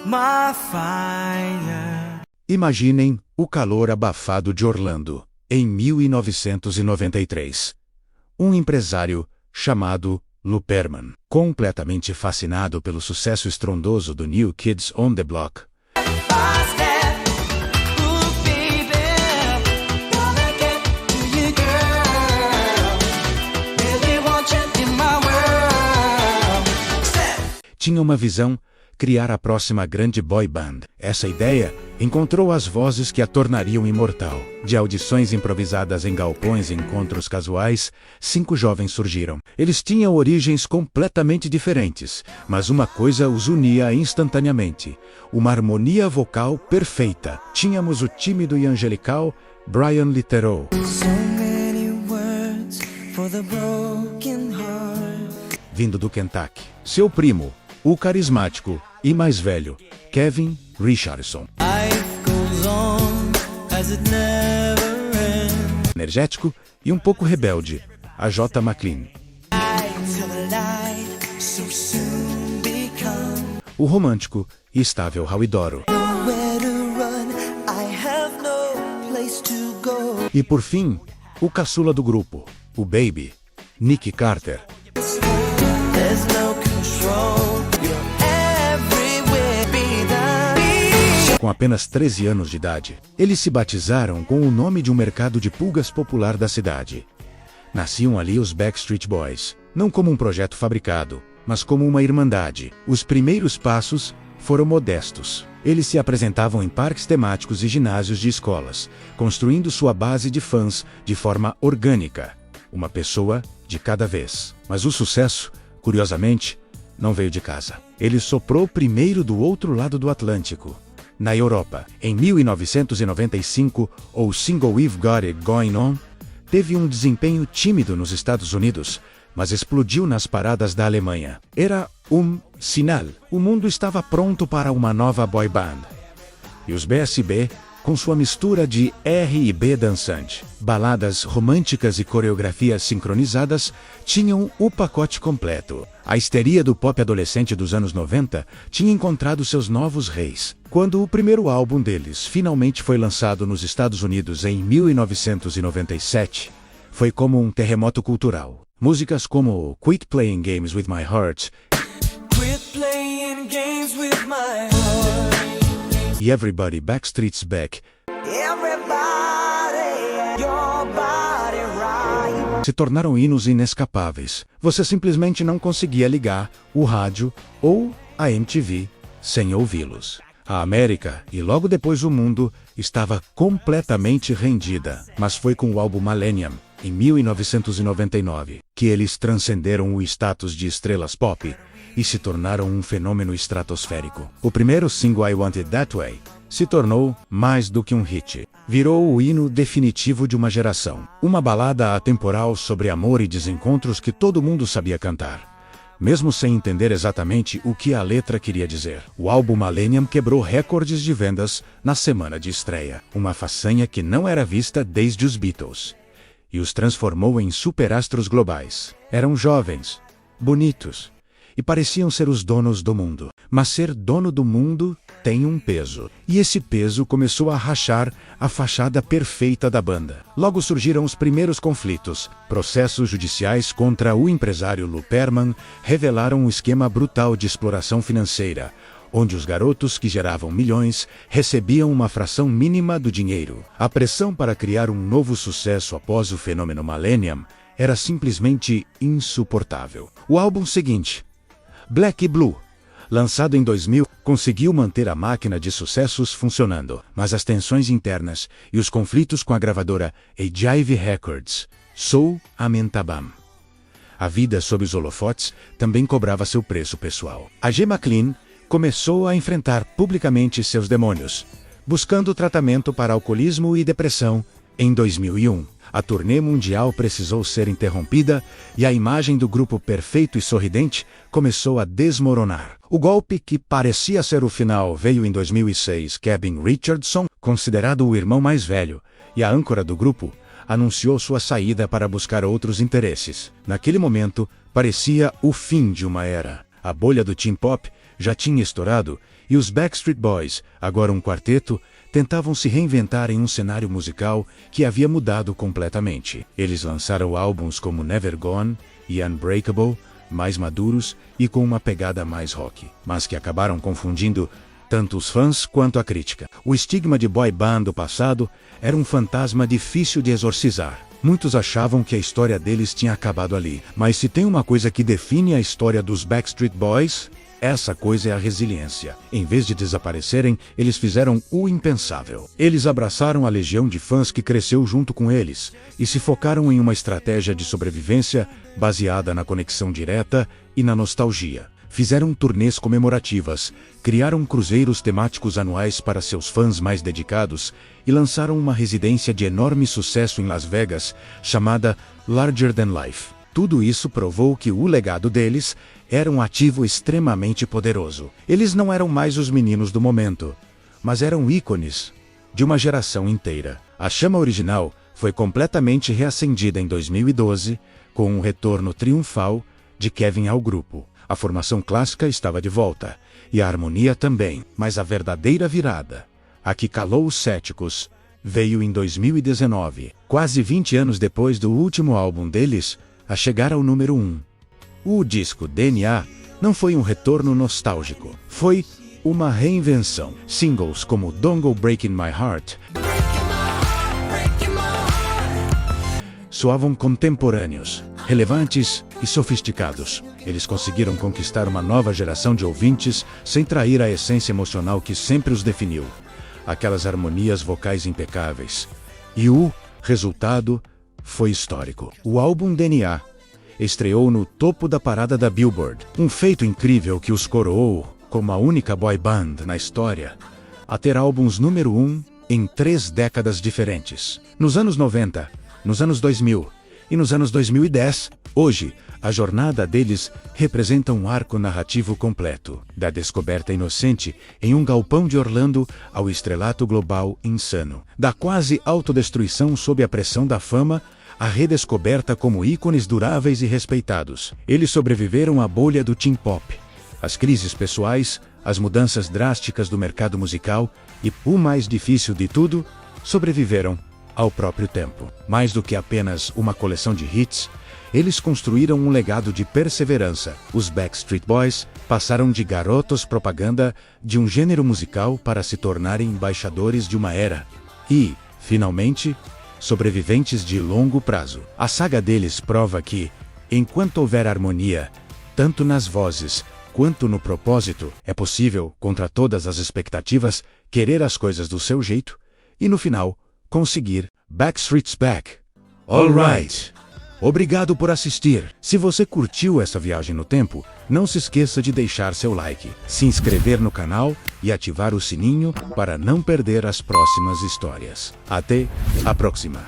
my fire. Imaginem o calor abafado de Orlando, em 1993. Um empresário chamado Lou Pearlman, completamente fascinado pelo sucesso estrondoso do New Kids on the Block, tinha uma visão: criar a próxima grande boy band. Essa ideia encontrou as vozes que a tornariam imortal. De audições improvisadas em galpões e encontros casuais, 5 jovens surgiram. Eles tinham origens completamente diferentes, mas uma coisa os unia instantaneamente: uma harmonia vocal perfeita. Tínhamos o tímido e angelical Brian Littrell, vindo do Kentucky. Seu primo, o carismático e mais velho Kevin Richardson, energético e um pouco rebelde, a J. McLean. O romântico e estável Howie Doro. E por fim, o caçula do grupo, o baby, Nick Carter. Com apenas 13 anos de idade, eles se batizaram com o nome de um mercado de pulgas popular da cidade. Nasciam ali os Backstreet Boys, não como um projeto fabricado, mas como uma irmandade. Os primeiros passos foram modestos. Eles se apresentavam em parques temáticos e ginásios de escolas, construindo sua base de fãs de forma orgânica, uma pessoa de cada vez. Mas o sucesso, curiosamente, não veio de casa. Ele soprou primeiro do outro lado do Atlântico, na Europa. Em 1995, o single We've Got It Going On teve um desempenho tímido nos Estados Unidos, mas explodiu nas paradas da Alemanha. Era um sinal. O mundo estava pronto para uma nova boy band. E os BSB, com sua mistura de R&B dançante, baladas românticas e coreografias sincronizadas, tinham o pacote completo. A histeria do pop adolescente dos anos 90 tinha encontrado seus novos reis. Quando o primeiro álbum deles finalmente foi lançado nos Estados Unidos em 1997, foi como um terremoto cultural. Músicas como Quit Playing Games With My Heart e Everybody Backstreet's Back se tornaram hinos inescapáveis. Você simplesmente não conseguia ligar o rádio ou a MTV sem ouvi-los. A América, e logo depois o mundo, estava completamente rendida. Mas foi com o álbum Millennium, em 1999, que eles transcenderam o status de estrelas pop e se tornaram um fenômeno estratosférico. O primeiro single, I Want It That Way, se tornou mais do que um hit. Virou o hino definitivo de uma geração. Uma balada atemporal sobre amor e desencontros que todo mundo sabia cantar, mesmo sem entender exatamente o que a letra queria dizer. O álbum Millennium quebrou recordes de vendas na semana de estreia, uma façanha que não era vista desde os Beatles, e os transformou em superastros globais. Eram jovens, bonitos, e pareciam ser os donos do mundo. Mas ser dono do mundo tem um peso. E esse peso começou a rachar a fachada perfeita da banda. Logo surgiram os primeiros conflitos. Processos judiciais contra o empresário Lou Pearlman revelaram um esquema brutal de exploração financeira, onde os garotos que geravam milhões recebiam uma fração mínima do dinheiro. A pressão para criar um novo sucesso após o fenômeno Millennium era simplesmente insuportável. O álbum seguinte, Black e Blue, lançado em 2000, conseguiu manter a máquina de sucessos funcionando, mas as tensões internas e os conflitos com a gravadora Jive Records aumentavam. A vida sob os holofotes também cobrava seu preço pessoal. A J. McLean começou a enfrentar publicamente seus demônios, buscando tratamento para alcoolismo e depressão. Em 2001, a turnê mundial precisou ser interrompida e a imagem do grupo perfeito e sorridente começou a desmoronar. O golpe que parecia ser o final veio em 2006. Kevin Richardson, considerado o irmão mais velho e a âncora do grupo, anunciou sua saída para buscar outros interesses. Naquele momento, parecia o fim de uma era. A bolha do teen pop já tinha estourado e os Backstreet Boys, agora um quarteto, tentavam se reinventar em um cenário musical que havia mudado completamente. Eles lançaram álbuns como Never Gone e Unbreakable, mais maduros e com uma pegada mais rock, mas que acabaram confundindo tanto os fãs quanto a crítica. O estigma de boy band do passado era um fantasma difícil de exorcizar. Muitos achavam que a história deles tinha acabado ali, mas se tem uma coisa que define a história dos Backstreet Boys, essa coisa é a resiliência. Em vez de desaparecerem, eles fizeram o impensável. Eles abraçaram a legião de fãs que cresceu junto com eles e se focaram em uma estratégia de sobrevivência baseada na conexão direta e na nostalgia. Fizeram turnês comemorativas, criaram cruzeiros temáticos anuais para seus fãs mais dedicados e lançaram uma residência de enorme sucesso em Las Vegas, chamada Larger Than Life. Tudo isso provou que o legado deles era um ativo extremamente poderoso. Eles não eram mais os meninos do momento, mas eram ícones de uma geração inteira. A chama original foi completamente reacendida em 2012, com um retorno triunfal de Kevin ao grupo. A formação clássica estava de volta, e a harmonia também, mas a verdadeira virada, a que calou os céticos, veio em 2019, quase 20 anos depois do último álbum deles a chegar ao número 1. O disco DNA não foi um retorno nostálgico, foi uma reinvenção. Singles como Don't Go Breaking My Heart soavam contemporâneos, relevantes e sofisticados. Eles conseguiram conquistar uma nova geração de ouvintes sem trair a essência emocional que sempre os definiu. Aquelas harmonias vocais impecáveis. E o resultado foi histórico. O álbum DNA estreou no topo da parada da Billboard, um feito incrível que os coroou como a única boy band na história a ter álbuns número 1 em 3 décadas diferentes. Nos anos 90, nos anos 2000 e nos anos 2010, hoje, a jornada deles representa um arco narrativo completo, da descoberta inocente em um galpão de Orlando ao estrelato global insano, da quase autodestruição sob a pressão da fama à redescoberta como ícones duráveis e respeitados. Eles sobreviveram à bolha do teen pop, as crises pessoais, as mudanças drásticas do mercado musical e, o mais difícil de tudo, sobreviveram ao próprio tempo. Mais do que apenas uma coleção de hits, eles construíram um legado de perseverança. Os Backstreet Boys passaram de garotos propaganda de um gênero musical para se tornarem embaixadores de uma era. E, finalmente, sobreviventes de longo prazo. A saga deles prova que, enquanto houver harmonia, tanto nas vozes quanto no propósito, é possível, contra todas as expectativas, querer as coisas do seu jeito e, no final, conseguir. Backstreet's Back. Alright. Obrigado por assistir. Se você curtiu essa viagem no tempo, não se esqueça de deixar seu like, se inscrever no canal e ativar o sininho para não perder as próximas histórias. Até a próxima.